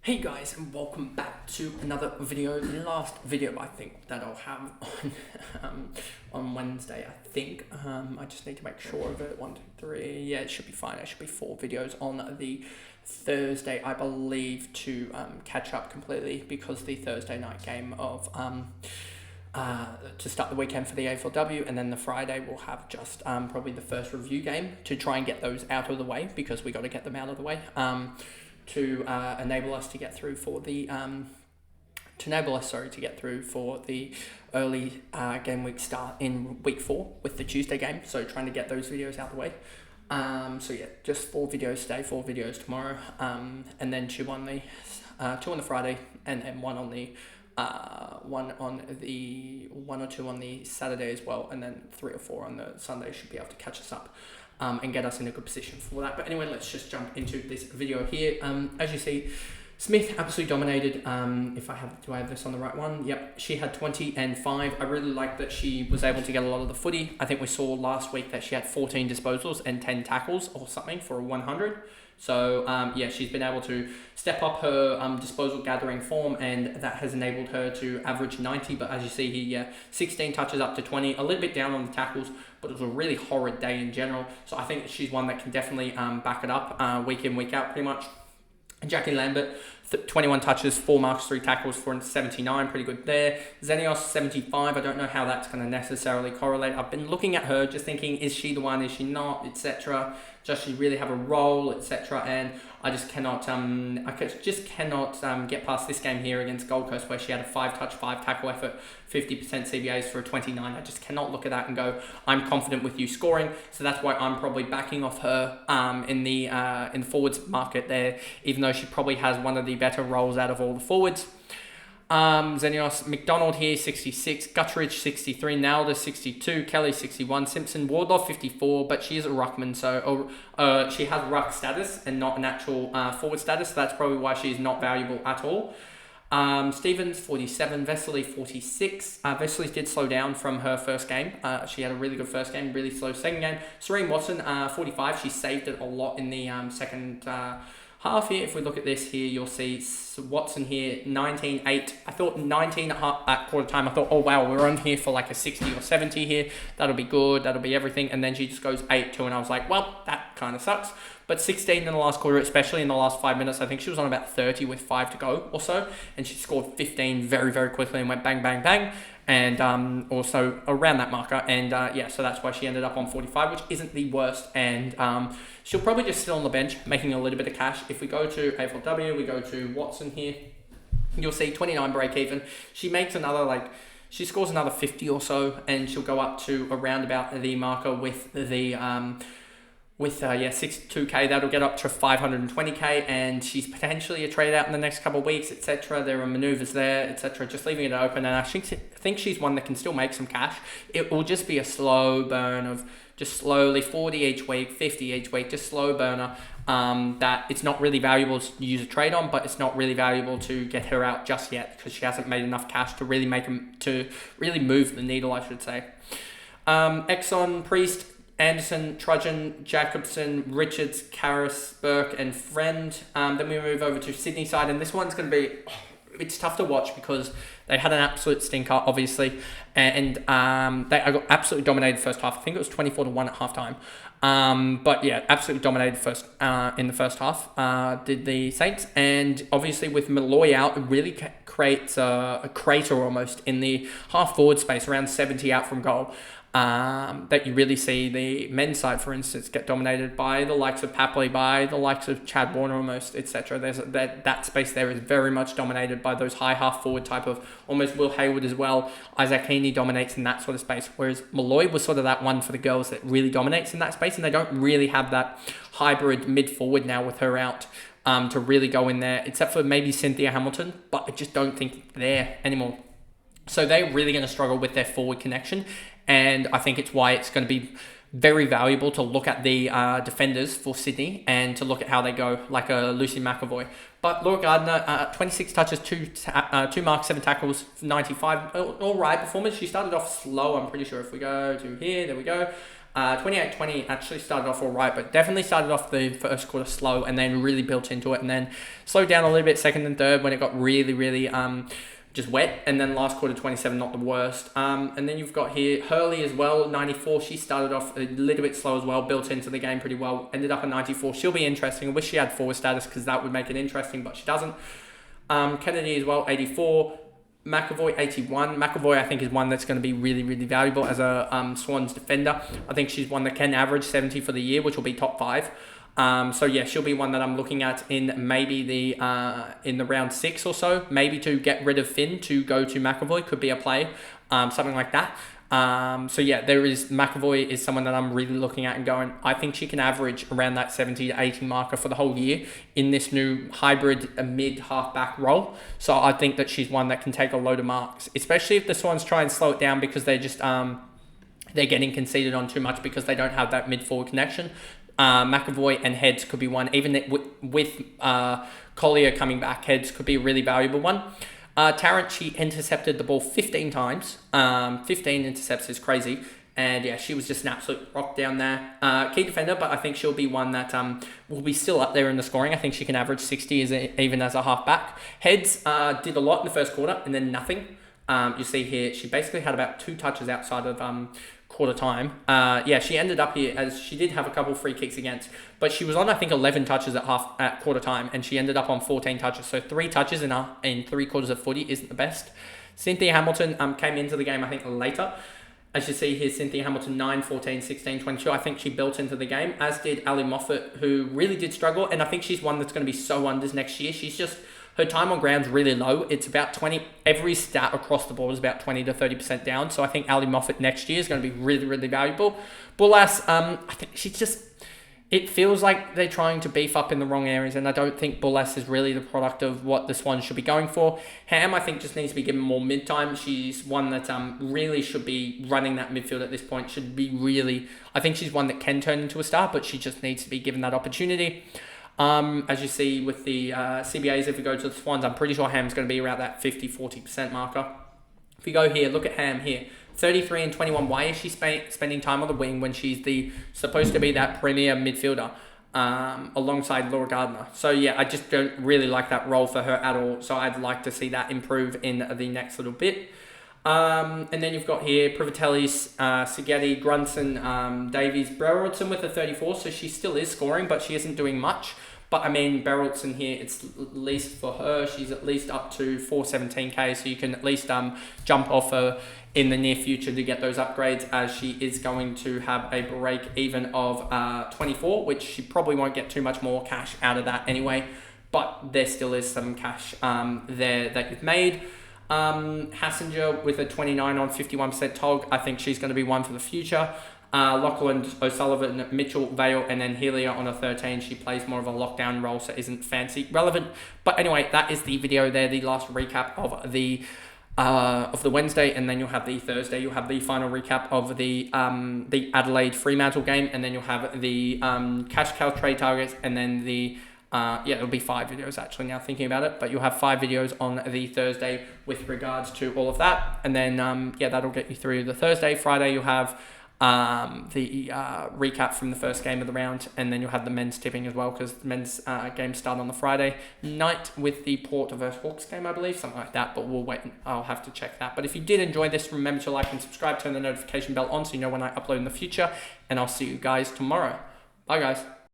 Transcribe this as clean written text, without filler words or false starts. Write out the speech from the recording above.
Hey guys, and welcome back to another video. The last video I think that I'll have on Wednesday. I think I just need to make sure of it. 1, 2, 3. Yeah, it should be fine. It should be 4 videos on the Thursday, I believe, to catch up completely because the Thursday night game of to start the weekend for the AFLW, and then the Friday we'll have just probably the first review game to try and get those out of the way because we got to get them out of the way. To enable us to get through for the to get through for the early game week start in week 4 with the Tuesday game. So trying to get those videos out the way. So yeah, just 4 videos today, 4 videos tomorrow, and then 2 on the 2 on the Friday, and then 1 on the 1 or 2 on the Saturday as well, and then 3 or 4 on the Sunday should be able to catch us up. And get us in a good position for that. But anyway, let's just jump into this video here. As you see, Smith absolutely dominated. Do I have this on the right one? Yep, she had 20 and 5. I really like that she was able to get a lot of the footy. I think we saw last week that she had 14 disposals and 10 tackles or something for a 100. So yeah, she's been able to step up her disposal gathering form, and that has enabled her to average 90. But as you see here, yeah, 16 touches up to 20, a little bit down on the tackles, but it was a really horrid day in general. So I think she's one that can definitely back it up week in, week out pretty much. Jackie Lambert, 21 touches, 4 marks, 3 tackles for 79, pretty good there. Xenios, 75, I don't know how that's going to necessarily correlate. I've been looking at her, just thinking, is she the one, is she not, etc. Does she really have a role, etc. And I just cannot, get past this game here against Gold Coast where she had a 5-touch, 5-tackle effort, 50% CBAs for a 29. I just cannot look at that and go, I'm confident with you scoring. So that's why I'm probably backing off her in the forwards market there, even though she probably has one of the better roles out of all the forwards. Xenios, McDonald here, 66, Gutteridge, 63, Nalder, 62, Kelly, 61, Simpson, Wardlaw, 54, but she is a ruckman, so she has ruck status and not an actual forward status, so that's probably why she's not valuable at all. Stevens, 47, Vesely, 46. Vesely did slow down from her first game. She had a really good first game, really slow second game. Serene Watson, 45, she saved it a lot in the second half here. If we look at this here, you'll see Watson here, 19-8. I thought 19 at quarter time. I thought, oh wow, we're on here for like a 60 or 70 here. That'll be good. That'll be everything. And then she just goes 8-2, and I was like, well, that kind of sucks. But 16 in the last quarter, especially in the last 5 minutes. I think she was on about 30 with 5 to go or so, and she scored 15 very, very quickly and went bang, bang, bang. And also around that marker, and yeah, so that's why she ended up on 45, which isn't the worst, and she'll probably just sit on the bench making a little bit of cash. If we go to AFLW, we go to Watson here, you'll see 29 break even. She makes another, she scores another 50 or so, and she'll go up to around about the marker with the 62k. That'll get up to 520k, and she's potentially a trade out in the next couple of weeks, etc. There are maneuvers there, etc. Just leaving it open, and I think she's one that can still make some cash. It will just be a slow burn of just slowly 40 each week, 50 each week, just slow burner. That it's not really valuable to use a trade on, but it's not really valuable to get her out just yet because she hasn't made enough cash to really move the needle, I should say. Exxon, Priest, Anderson, Trudgeon, Jacobson, Richards, Karras, Burke, and Friend. Then we move over to Sydney side, and this one's going to be... It's tough to watch because they had an absolute stinker, obviously, and they got absolutely dominated first half. I think it was 24-1 at halftime. But yeah, absolutely dominated in the first half. Did the Saints, and obviously with Malloy out, it really creates a crater almost in the half forward space, around 70 out from goal. That you really see the men's side, for instance, get dominated by the likes of Papley, by the likes of Chad Warner almost, etc. There's that space there is very much dominated by those high half forward type of, almost Will Hayward as well. Isaac Heaney dominates in that sort of space, whereas Malloy was sort of that one for the girls that really dominates in that space, and they don't really have that hybrid mid forward now with her out to really go in there, except for maybe Cynthia Hamilton, but I just don't think they're there anymore. So they're really going to struggle with their forward connection, and I think it's why it's going to be very valuable to look at the defenders for Sydney and to look at how they go, like a Lucy McAvoy. But Laura Gardner, 26 touches, 2 marks, 7 tackles, 95. All right performance. She started off slow, I'm pretty sure. If we go to here, there we go. 28-20 actually started off all right, but definitely started off the first quarter slow and then really built into it, and then slowed down a little bit second and third when it got really, really just wet, and then last quarter 27 not the worst. And then you've got here Hurley as well, 94. She started off a little bit slow as well, built into the game pretty well, ended up at 94. She'll be interesting. I wish she had forward status because that would make it interesting, but she doesn't. Kennedy as well, 84. McAvoy, 81. McAvoy, I think, is one that's going to be really, really valuable as a Swans defender. I think she's one that can average 70 for the year, which will be top 5. So yeah, she'll be one that I'm looking at in maybe in the round 6 or so, maybe to get rid of Finn to go to McAvoy could be a play, something like that. So yeah, McAvoy is someone that I'm really looking at and going, I think she can average around that 70 to 80 marker for the whole year in this new hybrid mid half-back role. So I think that she's one that can take a load of marks, especially if the Swans try and slow it down because they're just they're getting conceded on too much because they don't have that mid-forward connection. McAvoy and Heads could be one. Even with Collier coming back, Heads could be a really valuable one. Tarrant, she intercepted the ball 15 times. 15 intercepts is crazy. And yeah, she was just an absolute rock down there. Key defender, but I think she'll be one that will be still up there in the scoring. I think she can average 60 even as a half-back. Heads did a lot in the first quarter and then nothing. You see here, she basically had about 2 touches outside of quarter time. Yeah, she ended up here as she did have a couple free kicks against, but she was on, I think, 11 touches at quarter time, and she ended up on 14 touches. So 3 touches in 3 quarters of footy isn't the best. Cynthia Hamilton came into the game, I think, later. As you see here, Cynthia Hamilton, 9, 14, 16, 22. I think she built into the game, as did Ali Moffat, who really did struggle, and I think she's one that's going to be so unders next year. She's just, her time on ground's really low. It's about 20, every stat across the board is about 20 to 30% down. So I think Ali Moffat next year is going to be really, really valuable. Bullas, I think she's just, it feels like they're trying to beef up in the wrong areas, and I don't think Bullas is really the product of what the Swans should be going for. Ham, I think, just needs to be given more mid-time. She's one that really should be running that midfield at this point. Should be really, I think she's one that can turn into a star, but she just needs to be given that opportunity. As you see with the CBAs, if we go to the Swans, I'm pretty sure Ham's going to be around that 50-40% marker. If you go here, look at Ham here, 33 and 21. Why is she spending time on the wing when she's supposed to be that premier midfielder alongside Laura Gardner? So yeah, I just don't really like that role for her at all. So I'd like to see that improve in the next little bit. And then you've got here Privatellis, Sigeti, Grunson, Davies, Berylson with a 34. So she still is scoring, but she isn't doing much. But I mean, Berylson here, it's at least for her, she's at least up to 417k. So you can at least jump off her in the near future to get those upgrades, as she is going to have a break even of 24, which she probably won't get too much more cash out of that anyway. But there still is some cash there that you've made. Hassinger with a 29 on 51% TOG. I think she's going to be one for the future. Lachlan, O'Sullivan, Mitchell, Vale, and then Helia on a 13. She plays more of a lockdown role, so isn't fancy relevant. But anyway, that is the video there, the last recap of the Wednesday, and then you'll have the Thursday. You'll have the final recap of the Adelaide Fremantle game, and then you'll have the cash cow trade targets, and then the it'll be 5 videos actually now thinking about it, but you'll have 5 videos on the Thursday with regards to all of that, and then that'll get you through the Thursday. Friday you'll have the recap from the first game of the round, and then you'll have the men's tipping as well, because the men's games start on the Friday night with the Port versus Hawks game, I believe, something like that, but we'll wait. I'll have to check that. But if you did enjoy this, remember to like and subscribe, turn the notification bell on so you know when I upload in the future, and I'll see you guys tomorrow. Bye guys.